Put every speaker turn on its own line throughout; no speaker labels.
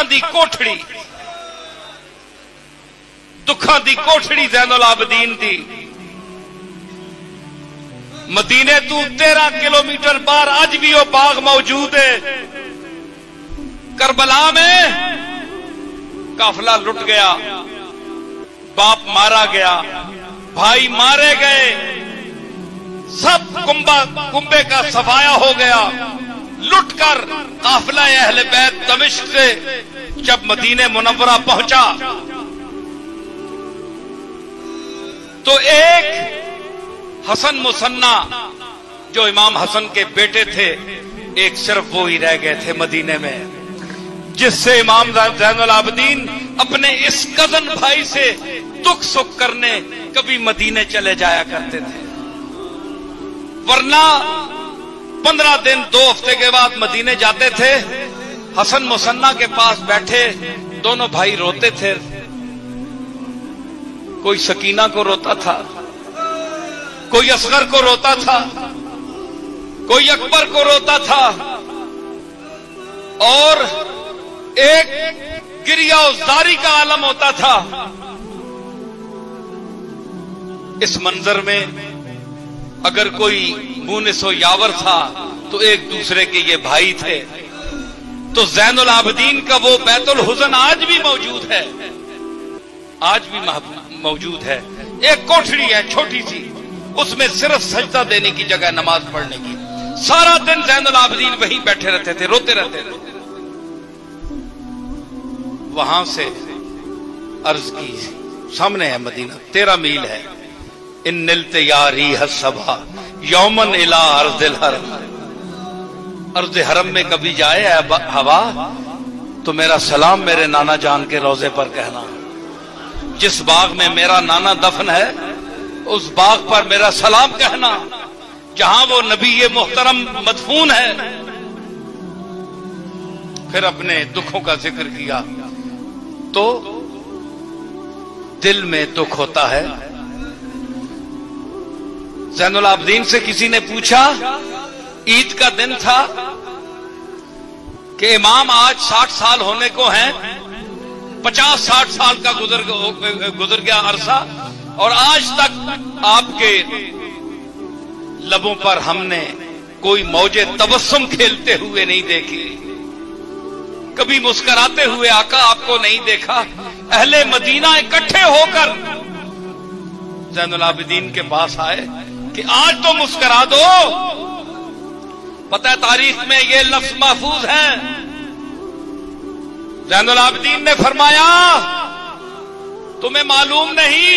दुखां दी कोठड़ी, दुखां दी कोठड़ी ज़ैनुल आबदीन दी। मदीने तू 13 किलोमीटर बाहर आज भी वो बाग मौजूद है। करबला में काफिला लुट गया, बाप मारा गया, भाई मारे गए, सब कुंबे का सफाया हो गया। लुटकर काफिला अहले बैत दमिश्क से जब मदीने मुनव्वरा पहुंचा तो एक हसन मुसन्ना जो इमाम हसन के बेटे थे, एक सिर्फ वो ही रह गए थे मदीने में, जिससे इमाम ज़ैनुल आबदीन अपने इस कजन भाई से दुख सुख करने कभी मदीने चले जाया करते थे। वरना 15 दिन 2 हफ्ते के बाद मदीने जाते थे। हसन मुसन्ना के पास बैठे दोनों भाई रोते थे। कोई सकीना को रोता था, कोई असगर को रोता था, कोई अकबर को रोता था, और एक गिरिया उज़ारी का आलम होता था। इस मंजर में अगर कोई मुनिस व यावर था तो एक दूसरे के ये भाई थे। तो ज़ैनुल आबदीन का वो बैतुल हुज़न आज भी मौजूद है, आज भी मौजूद है। एक कोठड़ी है छोटी सी, उसमें सिर्फ सजदा देने की जगह नमाज पढ़ने की। सारा दिन ज़ैनुल आबदीन वहीं बैठे रहते थे, रोते रहते थे। वहां से अर्ज की, सामने है मदीना, 13 मील है। इन निलते यारी हसबा यौमन इला अर्ज़िल हरम, अर्ज़ हरम में कभी जाए हवा तो मेरा सलाम मेरे नाना जान के रोजे पर कहना। जिस बाग में मेरा नाना दफन है उस बाग पर मेरा सलाम कहना, जहां वो नबी मोहतरम मदफून है। फिर अपने दुखों का जिक्र किया तो दिल में दुख होता है। ज़ैनुल आबदीन से किसी ने पूछा, ईद का दिन था कि इमाम आज 60 साल होने को हैं, 50-60 साल का गुजर गया अरसा, और आज तक आपके लबों पर हमने कोई मौजे तबस्सुम खेलते हुए नहीं देखी, कभी मुस्कुराते हुए आका आपको नहीं देखा। अहले मदीना इकट्ठे होकर ज़ैनुल आबदीन के पास आए कि आज तो मुस्कुरा दो। पता है तारीख में ये लफ्ज महफूज है। ज़ैनुल आबदीन ने फरमाया, तुम्हें मालूम नहीं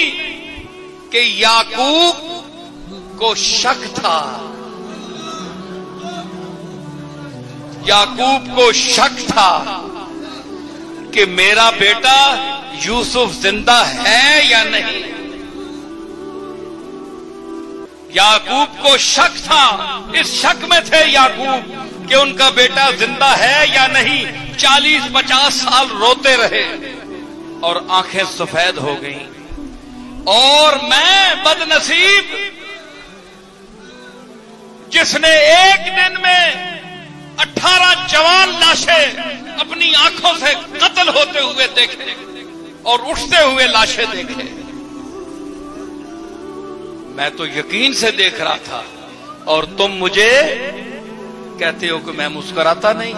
कि याकूब को शक था, याकूब को शक था कि मेरा बेटा यूसुफ जिंदा है या नहीं। याकूब को शक था, इस शक में थे याकूब कि उनका बेटा जिंदा है या नहीं। 40-50 साल रोते रहे और आंखें सफेद हो गईं। और मैं बदनसीब जिसने एक दिन में 18 जवान लाशें अपनी आंखों से कत्ल होते हुए देखे और उठते हुए लाशें देखे। मैं तो यकीन से देख रहा था और तुम मुझे कहते हो कि मैं मुस्कुराता नहीं।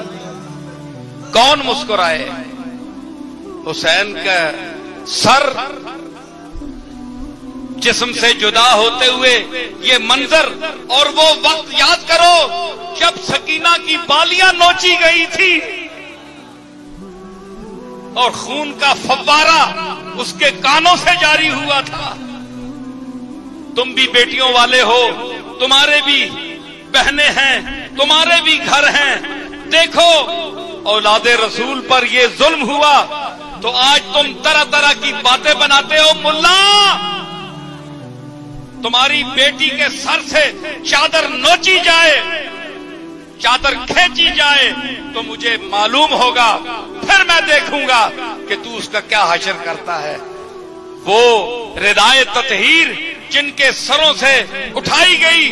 कौन मुस्कुराए? हुसैन का सर जिस्म से जुदा होते हुए ये मंजर, और वो वक्त याद करो जब सकीना की बालियां नोची गई थी और खून का फव्वारा उसके कानों से जारी हुआ था। तुम भी बेटियों वाले हो, तुम्हारे भी बहनें हैं, तुम्हारे भी घर हैं। देखो औलादे रसूल पर ये जुल्म हुआ तो आज तुम तरह तरह की बातें बनाते हो। मुल्ला, तुम्हारी बेटी के सर से चादर नोची जाए, चादर खींची जाए तो मुझे मालूम होगा, फिर मैं देखूंगा कि तू उसका क्या हशर करता है। वो रिदाए ततहीर जिनके सरों से उठाई गई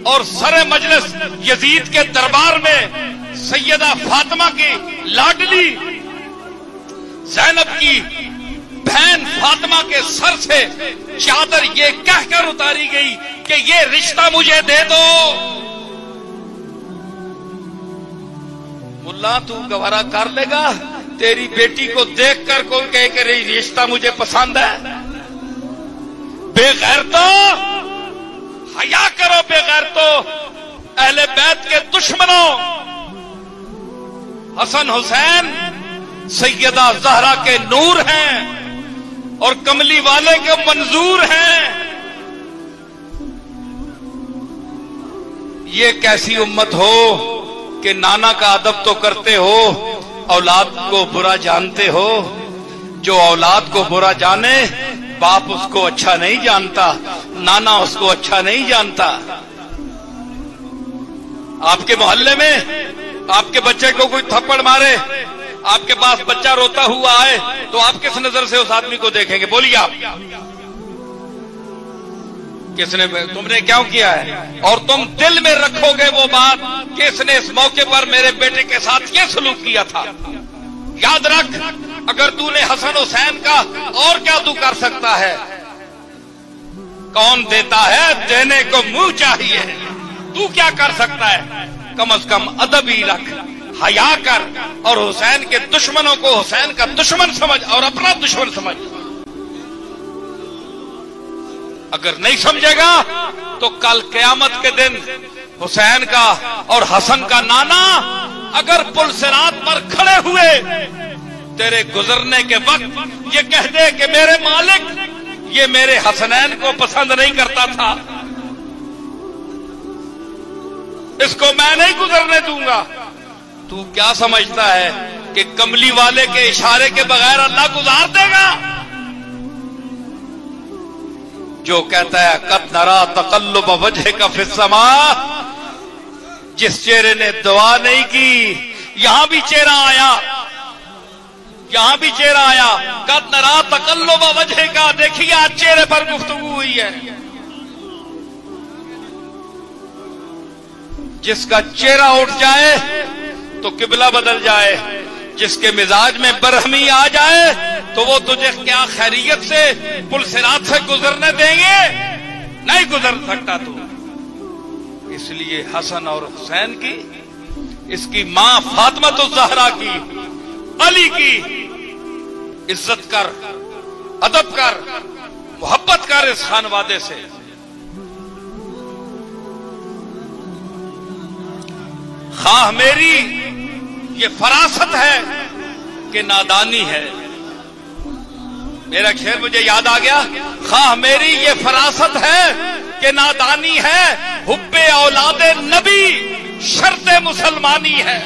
और सरे मजलिस यजीद के दरबार में सैयदा फातिमा की लाडली زینب کی بہن فاطمہ کے سر سے چادر یہ کہہ کر اتاری گئی کہ یہ رشتہ مجھے دے دو. ملا تو گوارا کر لے گا تیری بیٹی کو دیکھ کر کوئی کہے کہ رشتہ مجھے پسند ہے؟ بے غیرتو حیا کرو، بے غیرتو اہل بیت کے دشمنوں. حسن حسین سیدہ زہرا کے نور ہیں اور کملی والے کے منظور ہیں. یہ کیسی امت ہو کہ نانا کا ادب تو کرتے ہو، اولاد کو برا جانتے ہو. جو اولاد کو برا جانے باپ اس کو اچھا نہیں جانتا، نانا اس کو اچھا نہیں جانتا. آپ کے محلے میں آپ کے بچے کو کوئی تھپڑ مارے، آپ کے پاس بچہ روتا ہوا آئے تو آپ کس نظر سے اس آدمی کو دیکھیں گے؟ بولیے آپ، کس نے تم نے کیوں کیا ہے؟ اور تم دل میں رکھو گے وہ بات کہ اس نے اس موقع پر میرے بیٹے کے ساتھ یہ سلوک کیا تھا. یاد رکھ، اگر تو نے حسن حسین کا اور کیا تو کر سکتا ہے؟ کون دیتا ہے؟ دینے کو منہ چاہیے. تو کیا کر سکتا ہے؟ کم از کم ادب ہی رکھ، حیا کر، اور حسین کے دشمنوں کو حسین کا دشمن سمجھ اور اپنا دشمن سمجھ. اگر نہیں سمجھے گا تو کل قیامت کے دن حسین کا اور حسن کا نانا اگر پل صراط پر کھڑے ہوئے تیرے گزرنے کے وقت یہ کہہ دے کہ میرے مالک یہ میرے حسنین کو پسند نہیں کرتا تھا، اس کو میں نہیں گزرنے دوں گا. تو کیا سمجھتا ہے کہ کملی والے کے اشارے کے بغیر اللہ گزار دے گا؟ جو کہتا ہے قد نرا تقلب وجهک فی السماء، جس چہرے نے دعا نہیں کی یہاں بھی چہرہ آیا، یہاں بھی چہرہ آیا. قد نرا تقلب وجهک، دیکھیے آج چہرے پر گفتگو ہوئی ہے. جس کا چہرہ اٹھ جائے تو قبلہ بدل جائے، جس کے مزاج میں برہمی آ جائے تو وہ تجھے کیا خیریت سے پل صراط سے گزرنے دیں گے؟ نہیں گزر سکتا تو. اس لیے حسن اور حسین کی، اس کی ماں فاطمہ الزہرا کی، علی کی عزت کر، ادب کر، محبت کر اس خانوادے سے. خواہ میری یہ فراست ہے کہ نادانی ہے. میرا شعر مجھے یاد آ گیا، خواہ میری یہ فراست ہے کہ نادانی ہے، حب اولاد نبی شرط مسلمانی ہے.